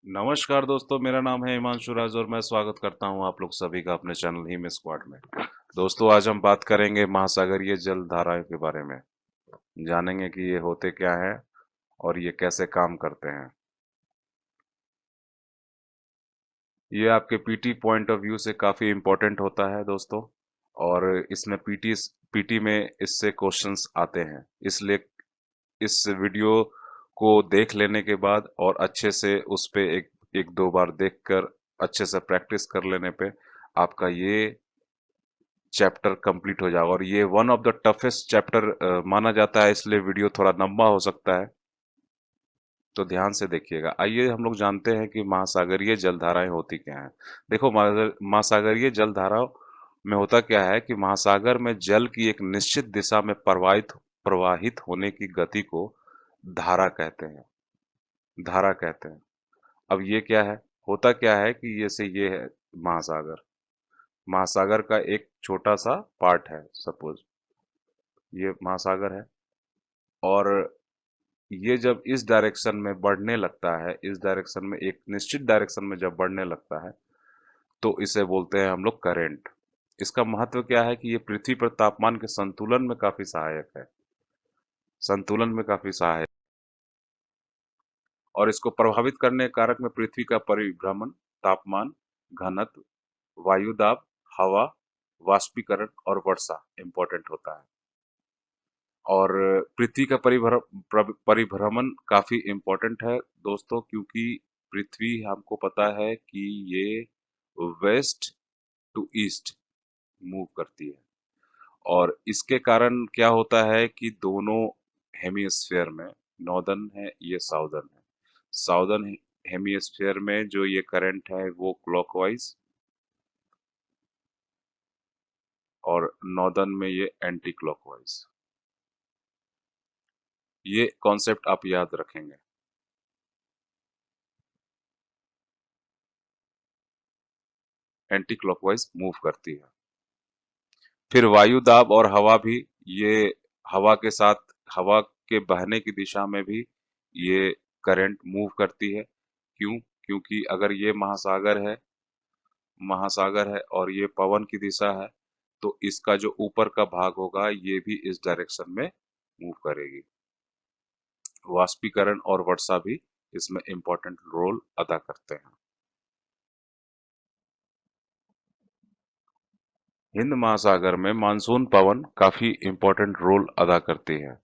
नमस्कार दोस्तों, मेरा नाम है हिमांशु राज और मैं स्वागत करता हूं आप लोग सभी का अपने चैनल ही में स्क्वाड में। दोस्तों, आज हम बात करेंगे महासागरीय जल धाराओं के बारे में। जानेंगे कि ये होते क्या हैं और ये कैसे काम करते हैं। ये आपके पीटी पॉइंट ऑफ व्यू से काफ़ी इम्पोर्टेंट होता है दोस्तों। और इसमें पीटी में इससे क्वेश्चंस आते हैं, इसलिए इस वीडियो को देख लेने के बाद और अच्छे से उस पे एक एक दो बार देखकर अच्छे से प्रैक्टिस कर लेने पे आपका ये चैप्टर कंप्लीट हो जाएगा। और ये one of the toughest chapter माना जाता है, इसलिए वीडियो थोड़ा लंबा हो सकता है, तो ध्यान से देखिएगा। आइए हम लोग जानते हैं कि महासागरीय जलधाराएं होती क्या हैं। देखो, महासागरीय जलधाराओं में होता क्या है कि महासागर में जल की एक निश्चित दिशा में प्रवाहित प्रवाहित होने की गति को धारा कहते हैं। धारा कहते हैं। अब ये क्या है, होता क्या है कि जैसे ये है महासागर। महासागर का एक छोटा सा पार्ट है, सपोज ये महासागर है। और ये जब इस डायरेक्शन में बढ़ने लगता है, इस डायरेक्शन में एक निश्चित डायरेक्शन में जब बढ़ने लगता है, तो इसे बोलते हैं हम लोग करंट। इसका महत्व क्या है कि ये पृथ्वी पर तापमान के संतुलन में काफी सहायक है। संतुलन में काफी सहायक। और इसको प्रभावित करने के कारक में पृथ्वी का परिभ्रमण, तापमान, घनत्व, वायु दाब, हवा, वाष्पीकरण और वर्षा इंपॉर्टेंट होता है। और पृथ्वी का परिभ्रमण काफी इम्पोर्टेंट है दोस्तों, क्योंकि पृथ्वी हमको पता है कि ये वेस्ट टू ईस्ट मूव करती है। और इसके कारण क्या होता है कि दोनों हेमिस्फेयर में, नॉर्दर्न है ये साउदर्न है, साउदर्न हेमिस्फेयर में जो ये करंट है वो क्लॉकवाइज, और नॉर्दर्न में ये एंटी क्लॉकवाइज। ये कॉन्सेप्ट आप याद रखेंगे। एंटी क्लॉकवाइज मूव करती है। फिर वायु दाब और हवा भी, ये हवा के साथ, हवा के बहने की दिशा में भी ये करंट मूव करती है। क्यों? क्योंकि अगर ये महासागर है और ये पवन की दिशा है, तो इसका जो ऊपर का भाग होगा ये भी इस डायरेक्शन में मूव करेगी। वाष्पीकरण और वर्षा भी इसमें इम्पोर्टेंट रोल अदा करते हैं। हिंद महासागर में मानसून पवन काफी इम्पोर्टेंट रोल अदा करती है।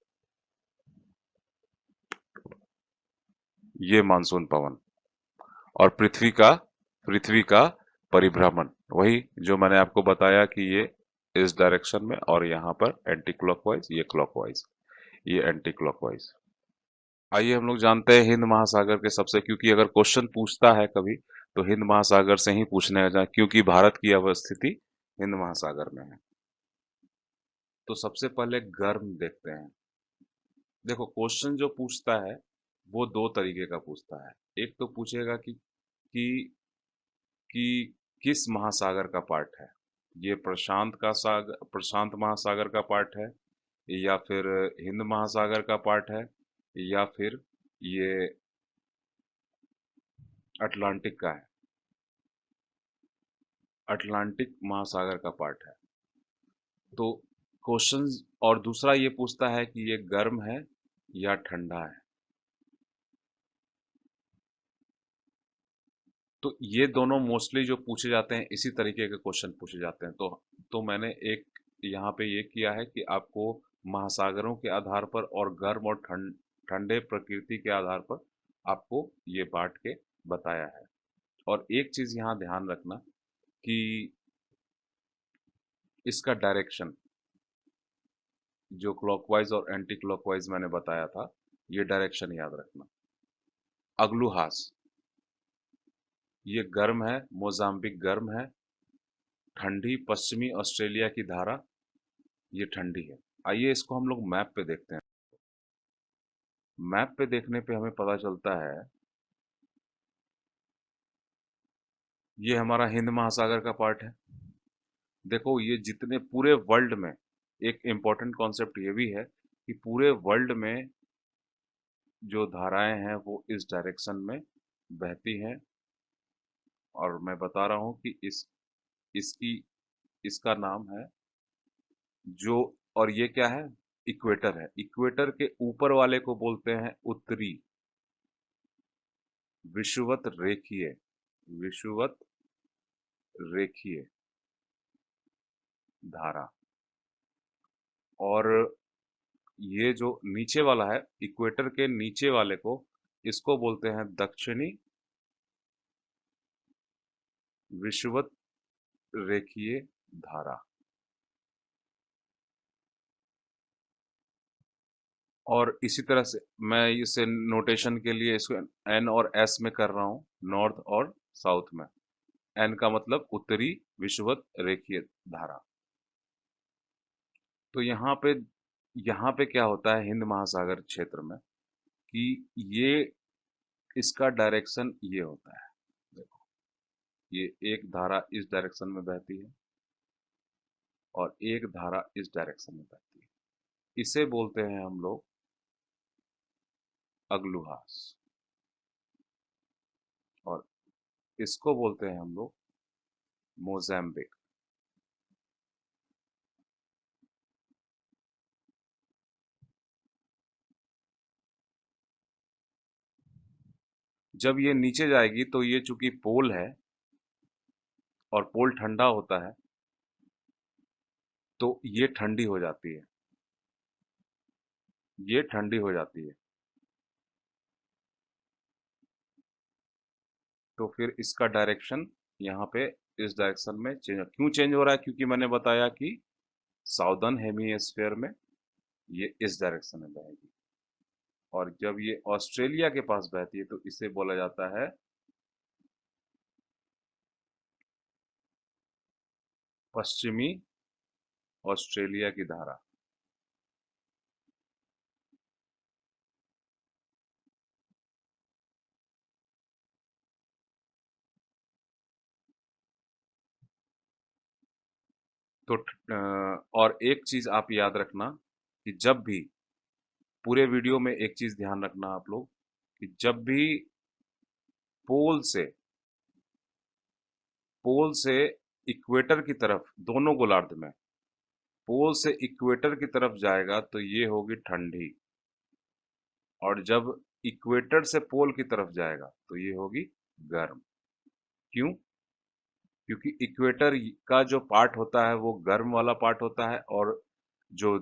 ये मानसून पवन और पृथ्वी का परिभ्रमण, वही जो मैंने आपको बताया कि ये इस डायरेक्शन में और यहाँ पर एंटी क्लॉकवाइज, ये क्लॉकवाइज, ये एंटी क्लॉकवाइज। आइए हम लोग जानते हैं हिंद महासागर के सबसे, क्योंकि अगर क्वेश्चन पूछता है कभी तो हिंद महासागर से ही पूछने जाए, क्योंकि भारत की अवस्थिति हिंद महासागर में है। तो सबसे पहले गर्म देखते हैं। देखो, क्वेश्चन जो पूछता है वो दो तरीके का पूछता है। एक तो पूछेगा कि किस महासागर का पार्ट है, ये प्रशांत महासागर का पार्ट है, या फिर हिंद महासागर का पार्ट है, या फिर ये अटलांटिक का है, अटलांटिक महासागर का पार्ट है। तो क्वेश्चन, और दूसरा ये पूछता है कि ये गर्म है या ठंडा है। तो ये दोनों मोस्टली जो पूछे जाते हैं, इसी तरीके के क्वेश्चन पूछे जाते हैं। तो मैंने एक यहाँ पे ये किया है कि आपको महासागरों के आधार पर और गर्म और ठंडे प्रकृति के आधार पर आपको ये बांट के बताया है। और एक चीज यहाँ ध्यान रखना कि इसका डायरेक्शन, जो क्लॉकवाइज और एंटी क्लॉकवाइज मैंने बताया था, ये डायरेक्शन याद रखना। अग्लुहास, ये गर्म है, मोजाम्बिक गर्म है। ठंडी पश्चिमी ऑस्ट्रेलिया की धारा, ये ठंडी है। आइए इसको हम लोग मैप पे देखते हैं। मैप पे देखने पे हमें पता चलता है, ये हमारा हिंद महासागर का पार्ट है। देखो, ये जितने पूरे वर्ल्ड में, एक इम्पोर्टेंट कॉन्सेप्ट ये भी है कि पूरे वर्ल्ड में जो धाराएं हैं वो इस डायरेक्शन में बहती हैं। और मैं बता रहा हूँ कि इसकी इसका नाम है जो, और ये क्या है, इक्वेटर है। इक्वेटर के ऊपर वाले को बोलते हैं उत्तरी विषुवत रेखीय, विषुवत रेखीय धारा। और ये जो नीचे वाला है, इक्वेटर के नीचे वाले को, इसको बोलते हैं दक्षिणी विषुवत रेखीय धारा। और इसी तरह से मैं इसे नोटेशन के लिए इसको एन और एस में कर रहा हूँ, नॉर्थ और साउथ में। एन का मतलब उत्तरी विषुवत रेखीय धारा। तो यहाँ पे क्या होता है हिंद महासागर क्षेत्र में, कि ये इसका डायरेक्शन ये होता है। देखो, ये एक धारा इस डायरेक्शन में बहती है और एक धारा इस डायरेक्शन में बहती है। इसे बोलते हैं हम लोग अग्लुहास, और इसको बोलते हैं हम लोग मोज़ैम्बिक। जब ये नीचे जाएगी तो ये चूंकि पोल है और पोल ठंडा होता है, तो ये ठंडी हो जाती है, ये ठंडी हो जाती है। तो फिर इसका डायरेक्शन यहाँ पे इस डायरेक्शन में चेंज, क्यों चेंज हो रहा है, क्योंकि मैंने बताया कि साउदर्न हेमिस्फीयर में ये इस डायरेक्शन में बहेगी, और जब ये ऑस्ट्रेलिया के पास बहती है तो इसे बोला जाता है पश्चिमी ऑस्ट्रेलिया की धारा। तो और एक चीज आप याद रखना कि जब भी, पूरे वीडियो में एक चीज ध्यान रखना आप लोग, कि जब भी पोल से पोल से इक्वेटर की तरफ, दोनों गोलार्ध में पोल से इक्वेटर की तरफ जाएगा तो ये होगी ठंडी, और जब इक्वेटर से पोल की तरफ जाएगा तो ये होगी गर्म। क्यों? क्योंकि इक्वेटर का जो पार्ट होता है वो गर्म वाला पार्ट होता है, और जो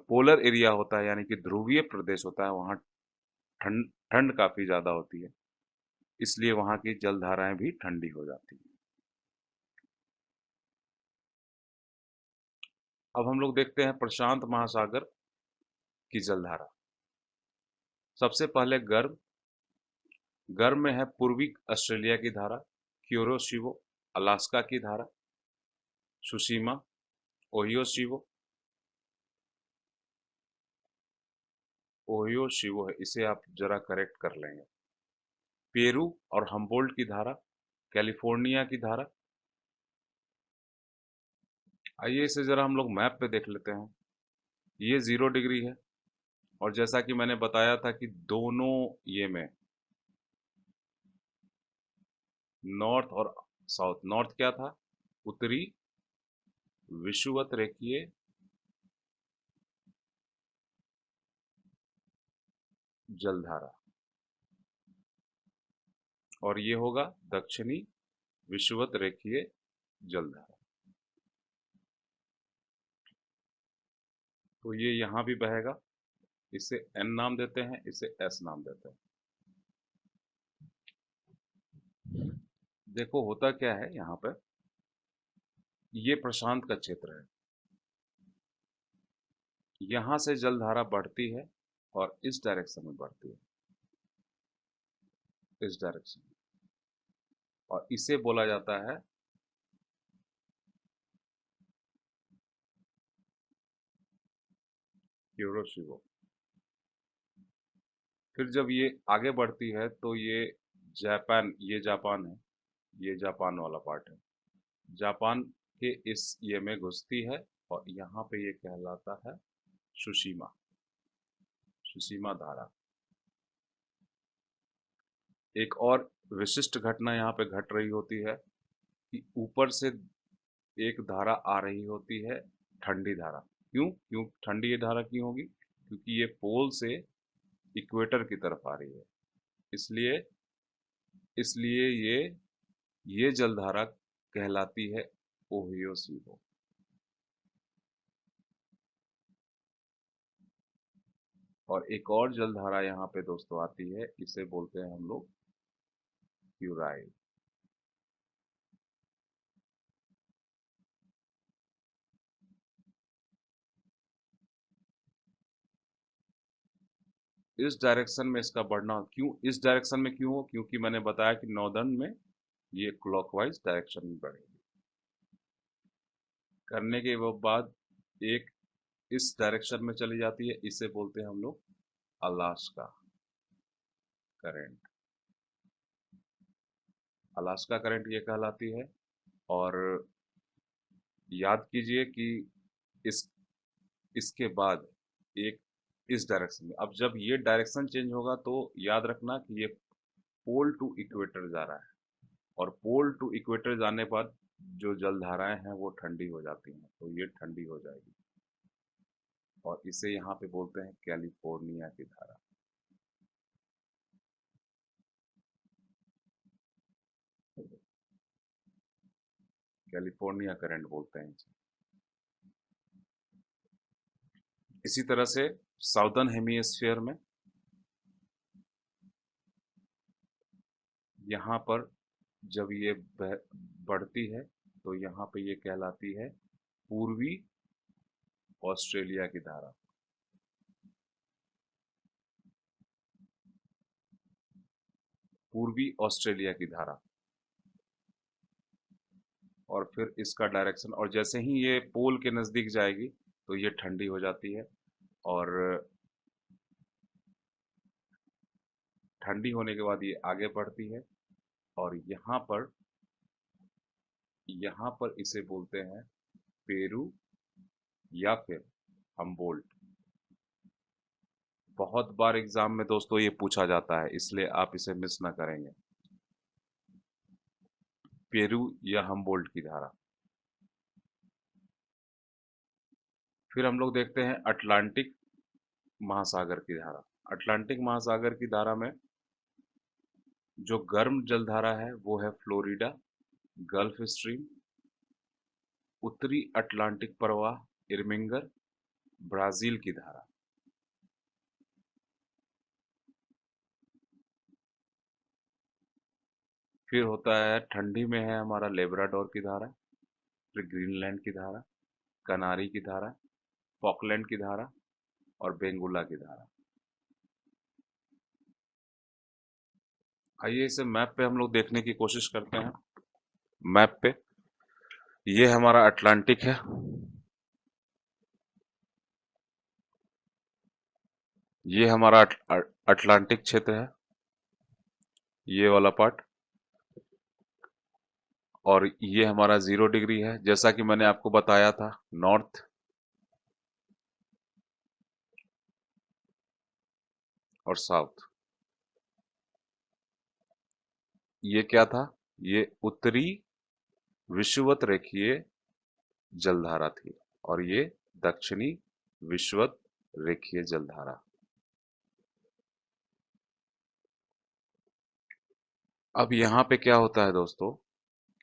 पोलर एरिया होता है यानी कि ध्रुवीय प्रदेश होता है, वहाँ ठंड ठंड काफी ज्यादा होती है, इसलिए वहाँ की जलधाराएं भी ठंडी हो जाती हैं। अब हम लोग देखते हैं प्रशांत महासागर की जलधारा। सबसे पहले गर्म, गर्म में है पूर्वी ऑस्ट्रेलिया की धारा, क्यूरोशिवो, अलास्का की धारा, सुशीमा, ओहियो शिवो है, इसे आप जरा करेक्ट कर लेंगे। पेरू और हम्बोल्ट की धारा, कैलिफोर्निया की धारा। आइए इसे जरा हम लोग मैप पे देख लेते हैं। ये 0 डिग्री है, और जैसा कि मैंने बताया था कि दोनों ये में नॉर्थ और साउथ, नॉर्थ क्या था, उत्तरी विषुवत रेखीय जलधारा, और ये होगा दक्षिणी विषुवत रेखीय जलधारा। तो ये यहाँ भी बहेगा, इसे एन नाम देते हैं, इसे एस नाम देते हैं। देखो होता क्या है यहाँ पर, ये प्रशांत का क्षेत्र है, यहाँ से जलधारा बढ़ती है और इस डायरेक्शन में बढ़ती है, इस डायरेक्शन में, और इसे बोला जाता है क्यूरोशिवो। फिर जब ये आगे बढ़ती है तो ये जापान, ये जापान है, ये जापान वाला पार्ट है, जापान के इस ये में घुसती है, और यहाँ पे ये कहलाता है सुशीमा, सुशीमा धारा। एक और विशिष्ट घटना यहाँ पे घट रही होती है कि ऊपर से एक धारा आ रही होती है, ठंडी धारा। क्यों क्यों ठंडी ये धारा क्यों होगी? क्योंकि ये पोल से इक्वेटर की तरफ आ रही है, इसलिए इसलिए ये जलधारा कहलाती है ओहियो सीवो। और एक और जलधारा यहाँ पे दोस्तों आती है, इसे बोलते हैं हम लोग क्यूराई। इस डायरेक्शन में इसका बढ़ना क्यों, इस डायरेक्शन में क्यों हो? क्योंकि मैंने बताया कि नॉर्दर्न में ये क्लॉकवाइज डायरेक्शन में बढ़ेगी। करने के वो बाद एक इस डायरेक्शन में चली जाती है, इसे बोलते हैं हम लोग अलास्का करंट। अलास्का करंट ये कहलाती है। और याद कीजिए कि इस इसके बाद एक इस डायरेक्शन में, अब जब ये डायरेक्शन चेंज होगा तो याद रखना कि ये पोल टू इक्वेटर जा रहा है, और पोल टू इक्वेटर जाने पर जो जलधाराएं हैं वो ठंडी हो जाती हैं, तो ये ठंडी हो जाएगी और इसे यहाँ पे बोलते हैं कैलिफोर्निया की धारा। कैलिफोर्निया करंट बोलते हैं इसे। इसी तरह से साउदर्न हेमिस्फीयर में यहाँ पर जब ये बढ़ती है तो यहाँ पे ये कहलाती है पूर्वी ऑस्ट्रेलिया की धारा। पूर्वी ऑस्ट्रेलिया की धारा। और फिर इसका डायरेक्शन, और जैसे ही ये पोल के नज़दीक जाएगी तो ये ठंडी हो जाती है, और ठंडी होने के बाद ये आगे बढ़ती है, और यहाँ पर इसे बोलते हैं पेरू या फिर हम्बोल्ट। बहुत बार एग्जाम में दोस्तों ये पूछा जाता है, इसलिए आप इसे मिस ना करेंगे, पेरू या हम्बोल्ट की धारा। फिर हम लोग देखते हैं अटलांटिक महासागर की धारा। अटलांटिक महासागर की धारा में जो गर्म जलधारा है वो है फ्लोरिडा गल्फ स्ट्रीम, उत्तरी अटलांटिक प्रवाह इरमिंगर, ब्राजील की धारा। फिर होता है ठंडी में है हमारा लेब्राडोर की धारा, फिर ग्रीनलैंड की धारा, कनारी की धारा, फॉकलैंड की धारा और बेंगुला की धारा। आइए इसे मैप पे हम लोग देखने की कोशिश करते हैं। मैप पे ये हमारा अटलांटिक है, ये हमारा अटलांटिक क्षेत्र है, ये वाला पार्ट। और ये हमारा 0 डिग्री है, जैसा कि मैंने आपको बताया था। नॉर्थ और साउथ, ये क्या था? ये उत्तरी विषुवत रेखीय जलधारा थी, और ये दक्षिणी विषुवत रेखीय जलधारा। अब यहाँ पे क्या होता है दोस्तों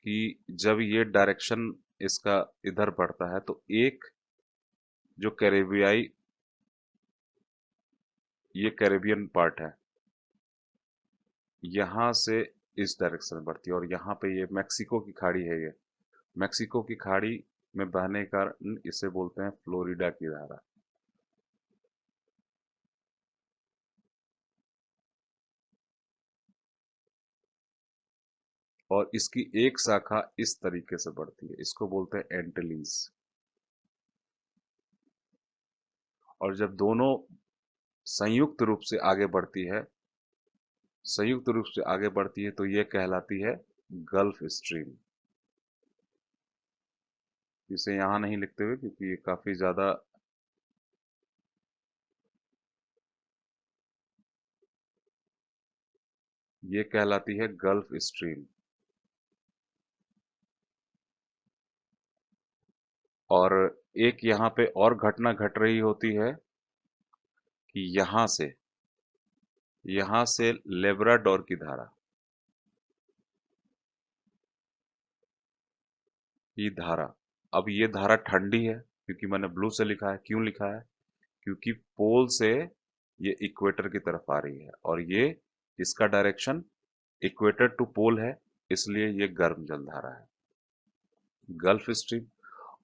कि जब ये डायरेक्शन इसका इधर बढ़ता है तो एक जो कैरेबियाई, ये कैरेबियन पार्ट है, यहाँ से इस डायरेक्शन में बढ़ती है, और यहाँ पे ये मैक्सिको की खाड़ी है। ये मैक्सिको की खाड़ी में बहने का कारण इसे बोलते हैं फ्लोरिडा की धारा। और इसकी एक शाखा इस तरीके से बढ़ती है, इसको बोलते हैं एंटिलीज। और जब दोनों संयुक्त रूप से आगे बढ़ती है, संयुक्त रूप से आगे बढ़ती है तो ये कहलाती है गल्फ स्ट्रीम। इसे यहाँ नहीं लिखते हुए क्योंकि ये काफी ज्यादा ये कहलाती है गल्फ स्ट्रीम। और एक यहाँ पे और घटना घट रही होती है कि यहाँ से लेब्राडोर की धारा, ये धारा, अब ये धारा ठंडी है क्योंकि मैंने ब्लू से लिखा है। क्यों लिखा है? क्योंकि पोल से ये इक्वेटर की तरफ आ रही है और ये इसका डायरेक्शन इक्वेटर टू पोल है, इसलिए ये गर्म जलधारा है, गल्फ स्ट्रीम।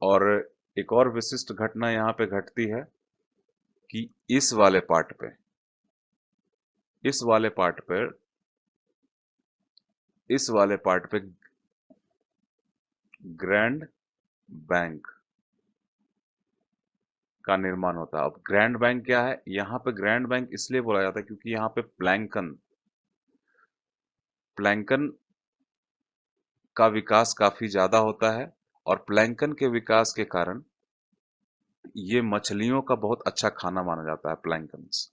और एक और विशिष्ट घटना यहाँ पे घटती है कि इस वाले पार्ट पर इस वाले पार्ट पे ग्रैंड बैंक का निर्माण होता है। अब ग्रैंड बैंक क्या है? यहाँ पे ग्रैंड बैंक इसलिए बोला जाता है क्योंकि यहाँ पे प्लैंकन प्लैंकन का विकास काफी ज्यादा होता है। और प्लैंकन के विकास के कारण ये मछलियों का बहुत अच्छा खाना माना जाता है, प्लैंकन्स।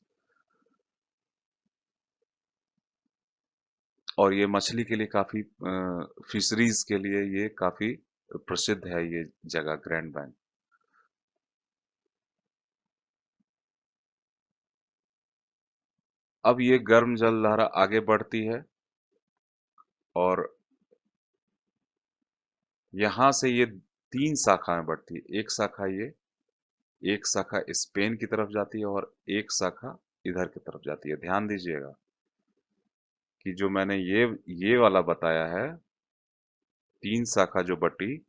और ये मछली के लिए काफी फिशरीज के लिए ये काफी प्रसिद्ध है, ये जगह ग्रैंड बैंक। अब ये गर्म जलधारा आगे बढ़ती है और यहाँ से ये तीन शाखा में बढ़ती है। एक शाखा स्पेन की तरफ जाती है और एक शाखा इधर की तरफ जाती है। ध्यान दीजिएगा कि जो मैंने ये वाला बताया है, तीन शाखा जो बटी,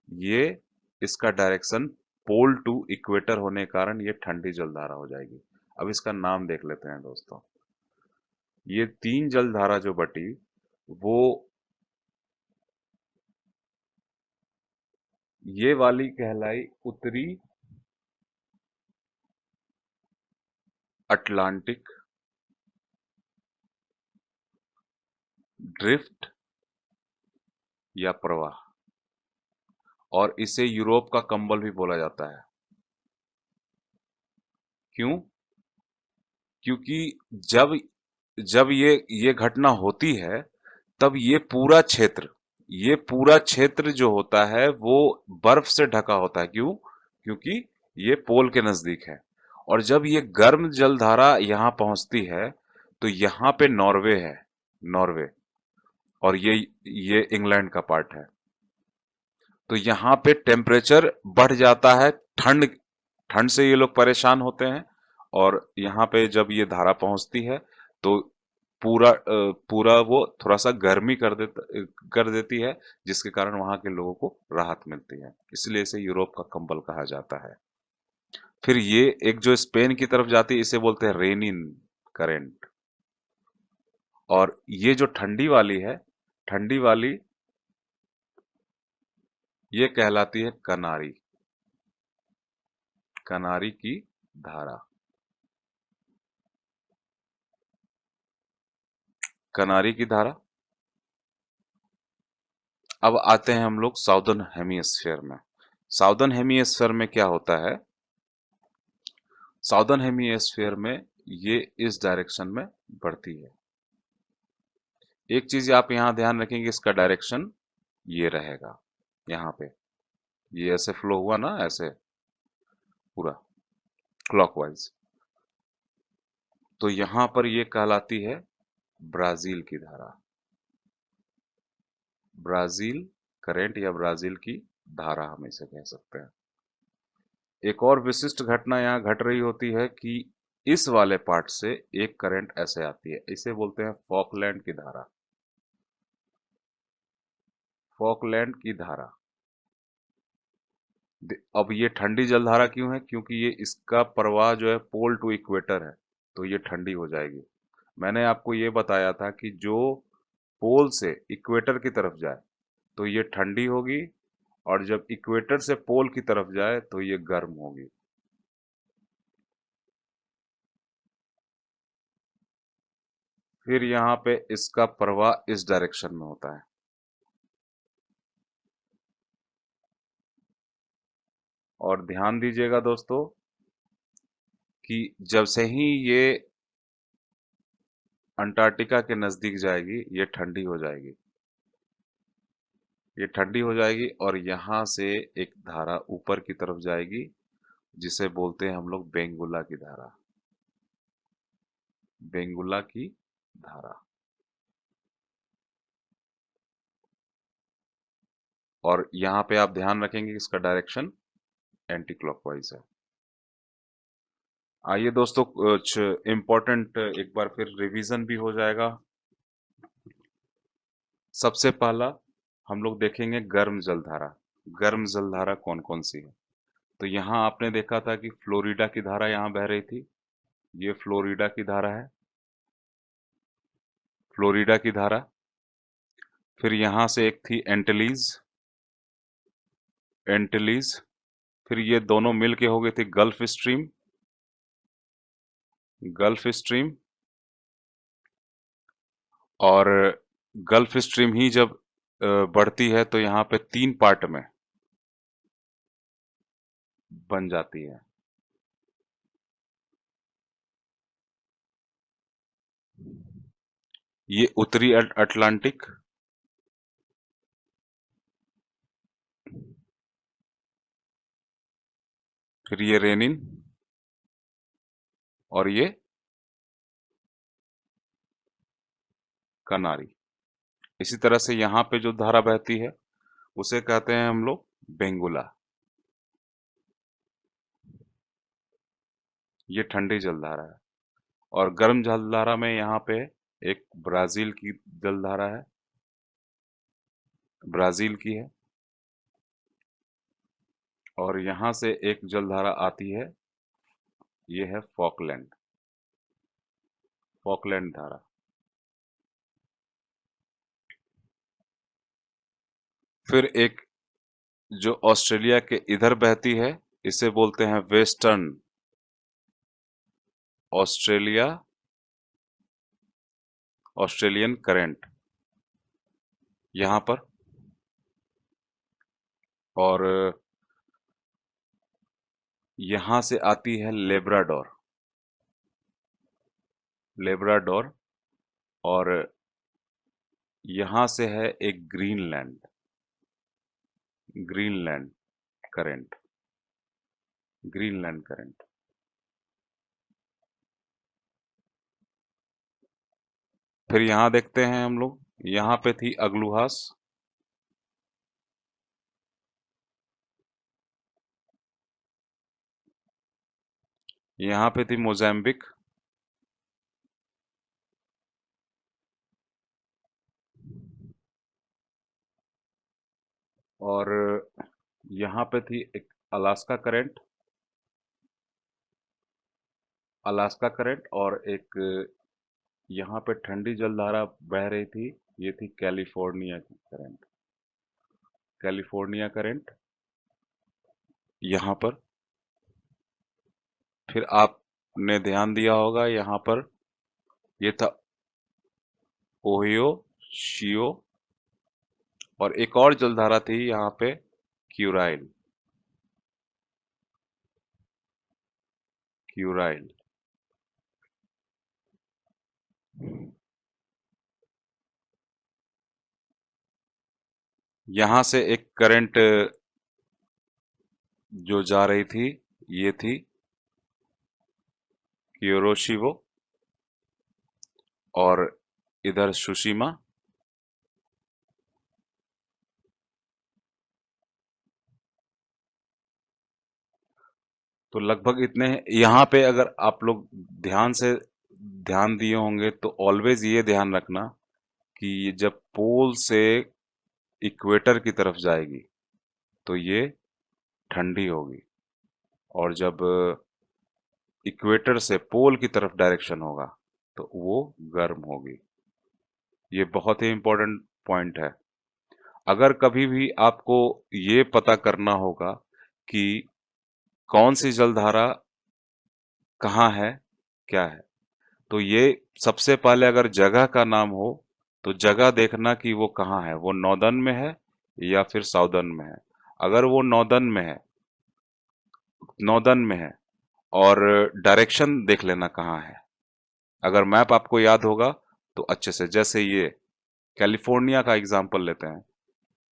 ये इसका डायरेक्शन पोल टू इक्वेटर होने के कारण ये ठंडी जलधारा हो जाएगी। अब इसका नाम देख लेते हैं दोस्तों। ये तीन जलधारा जो बटी, वो ये वाली कहलाई उत्तरी अटलांटिक ड्रिफ्ट या प्रवाह, और इसे यूरोप का कंबल भी बोला जाता है। क्यों? क्योंकि जब जब ये घटना होती है, तब ये पूरा क्षेत्र जो होता है वो बर्फ से ढका होता है। क्यों? क्योंकि ये पोल के नजदीक है। और जब ये गर्म जलधारा यहाँ पहुंचती है, तो यहाँ पे नॉर्वे है, नॉर्वे, और ये इंग्लैंड का पार्ट है। तो यहाँ पे टेम्परेचर बढ़ जाता है, ठंड ठंड से ये लोग परेशान होते हैं। और यहाँ पे जब ये धारा पहुंचती है, तो पूरा वो थोड़ा सा गर्मी कर देती है, जिसके कारण वहां के लोगों को राहत मिलती है। इसलिए इसे यूरोप का कंबल कहा जाता है। फिर ये एक जो स्पेन की तरफ जाती है, इसे बोलते हैं रेनिन करेंट। और ये जो ठंडी वाली, ये कहलाती है कनारी, कनारी की धारा, कनारी की धारा। अब आते हैं हम लोग साउदर्न हेमिस्फेयर में। साउदर्न हेमिस्फेयर में क्या होता है? साउदर्न हेमिस्फेयर में ये इस डायरेक्शन में बढ़ती है। एक चीज आप यहाँ ध्यान रखेंगे, इसका डायरेक्शन ये रहेगा। यहाँ पे ये ऐसे फ्लो हुआ ना, ऐसे पूरा क्लॉकवाइज। तो यहाँ पर ये कहलाती है ब्राजील की धारा, ब्राजील करेंट या ब्राजील की धारा हम इसे कह सकते हैं। एक और विशिष्ट घटना यहाँ घट रही होती है कि इस वाले पार्ट से एक करंट ऐसे आती है, इसे बोलते हैं फॉकलैंड की धारा, फॉकलैंड की धारा। अब ये ठंडी जलधारा क्यों है? क्योंकि ये इसका प्रवाह जो है पोल टू इक्वेटर है, तो ये ठंडी हो जाएगी। मैंने आपको ये बताया था कि जो पोल से इक्वेटर की तरफ जाए तो ये ठंडी होगी, और जब इक्वेटर से पोल की तरफ जाए तो ये गर्म होगी। फिर यहाँ पे इसका प्रवाह इस डायरेक्शन में होता है। और ध्यान दीजिएगा दोस्तों कि जब से ही ये अंटार्कटिका के नजदीक जाएगी, ये ठंडी हो जाएगी, ये ठंडी हो जाएगी और यहाँ से एक धारा ऊपर की तरफ जाएगी, जिसे बोलते हैं हम लोग बेंगुला की धारा, बेंगुला की धारा। और यहाँ पे आप ध्यान रखेंगे कि इसका डायरेक्शन एंटी क्लॉकवाइज है। आइए दोस्तों, कुछ इम्पोर्टेंट एक बार फिर रिवीजन भी हो जाएगा। सबसे पहला हम लोग देखेंगे गर्म जलधारा। गर्म जलधारा कौन कौन सी है? तो यहाँ आपने देखा था कि फ्लोरिडा की धारा यहाँ बह रही थी, ये फ्लोरिडा की धारा है, फ्लोरिडा की धारा। फिर यहाँ से एक थी एंटिलीज, एंटिलीज। फिर ये दोनों मिलके हो गई थी गल्फ स्ट्रीम, गल्फ स्ट्रीम। और गल्फ स्ट्रीम ही जब बढ़ती है तो यहाँ पे 3 पार्ट में बन जाती है। ये उत्तरी अटलांटिक, फिर ये रेनिन, और ये कनारी। इसी तरह से यहाँ पे जो धारा बहती है उसे कहते हैं हम लोग बेंगुला। ये ठंडी जलधारा है। और गर्म जलधारा में यहाँ पे एक ब्राजील की जलधारा है, ब्राजील की है। और यहाँ से एक जलधारा आती है, ये है फॉकलैंड, फॉकलैंड धारा। फिर एक जो ऑस्ट्रेलिया के इधर बहती है, इसे बोलते हैं वेस्टर्न ऑस्ट्रेलिया, ऑस्ट्रेलियन करंट, यहाँ पर। और यहाँ से आती है लेब्राडोर, लेब्राडोर। और यहाँ से है एक Greenland, Greenland current, Greenland current. फिर यहाँ देखते हैं हम लोग, यहाँ पे थी अग्लुहास, यहाँ पे थी मोजाम्बिक, और यहाँ पे थी एक अलास्का करंट, अलास्का करंट। और एक यहाँ पे ठंडी जलधारा बह रही थी, ये थी कैलिफोर्निया की करंट, कैलिफोर्निया करंट यहाँ पर। फिर आपने ध्यान दिया होगा यहाँ पर, ये था ओहियो शियो। और एक और जलधारा थी यहाँ पे, क्यूराइल, क्यूराइल। यहाँ से एक करंट जो जा रही थी, ये थी क्यूरोशिवो, और इधर सुशीमा। तो लगभग इतने हैं। यहाँ पे अगर आप लोग ध्यान से ध्यान दिए होंगे तो ऑलवेज ये ध्यान रखना कि ये जब पोल से इक्वेटर की तरफ जाएगी तो ये ठंडी होगी, और जब इक्वेटर से पोल की तरफ डायरेक्शन होगा तो वो गर्म होगी। ये बहुत ही इंपॉर्टेंट पॉइंट है। अगर कभी भी आपको ये पता करना होगा कि कौन सी जलधारा कहाँ है, क्या है, तो ये सबसे पहले अगर जगह का नाम हो तो जगह देखना कि वो कहाँ है, वो नॉर्दर्न में है या फिर साउदर्न में है। अगर वो नॉर्दर्न में है, नॉर्दर्न में है, और डायरेक्शन देख लेना कहाँ है। अगर मैप आपको याद होगा तो अच्छे से, जैसे ये कैलिफोर्निया का एग्जांपल लेते हैं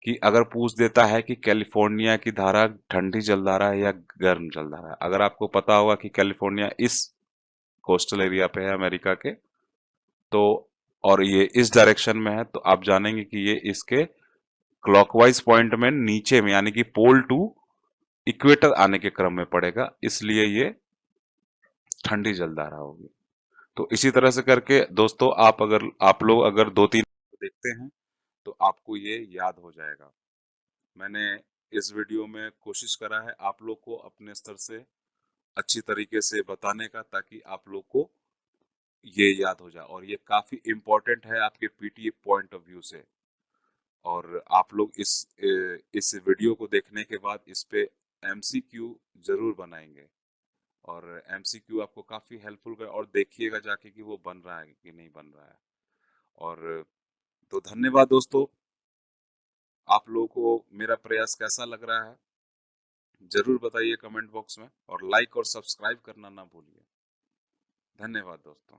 कि अगर पूछ देता है कि कैलिफोर्निया की धारा ठंडी जलधारा है या गर्म जलधारा है, अगर आपको पता होगा कि कैलिफोर्निया इस कोस्टल एरिया पे है अमेरिका के, तो और ये इस डायरेक्शन में है, तो आप जानेंगे कि ये इसके क्लॉकवाइज पॉइंट में नीचे में, यानी कि पोल टू इक्वेटर आने के क्रम में पड़ेगा, इसलिए ये ठंडी जलधारा होगी। तो इसी तरह से करके दोस्तों, आप लोग अगर दो तीन देखते हैं तो आपको ये याद हो जाएगा। मैंने इस वीडियो में कोशिश करा है आप लोग को अपने स्तर से अच्छी तरीके से बताने का, ताकि आप लोग को ये याद हो जाए, और ये काफी इम्पोर्टेंट है आपके पीटी पॉइंट ऑफ व्यू से। और आप लोग इस वीडियो को देखने के बाद इस पे एमसीक्यू जरूर बनाएंगे, और एमसीक्यू आपको काफी हेल्पफुल है, और देखिएगा जाके कि वो बन रहा है कि नहीं बन रहा है। और तो धन्यवाद दोस्तों, आप लोगों को मेरा प्रयास कैसा लग रहा है जरूर बताइए कमेंट बॉक्स में, और लाइक और सब्सक्राइब करना ना भूलिए। धन्यवाद दोस्तों।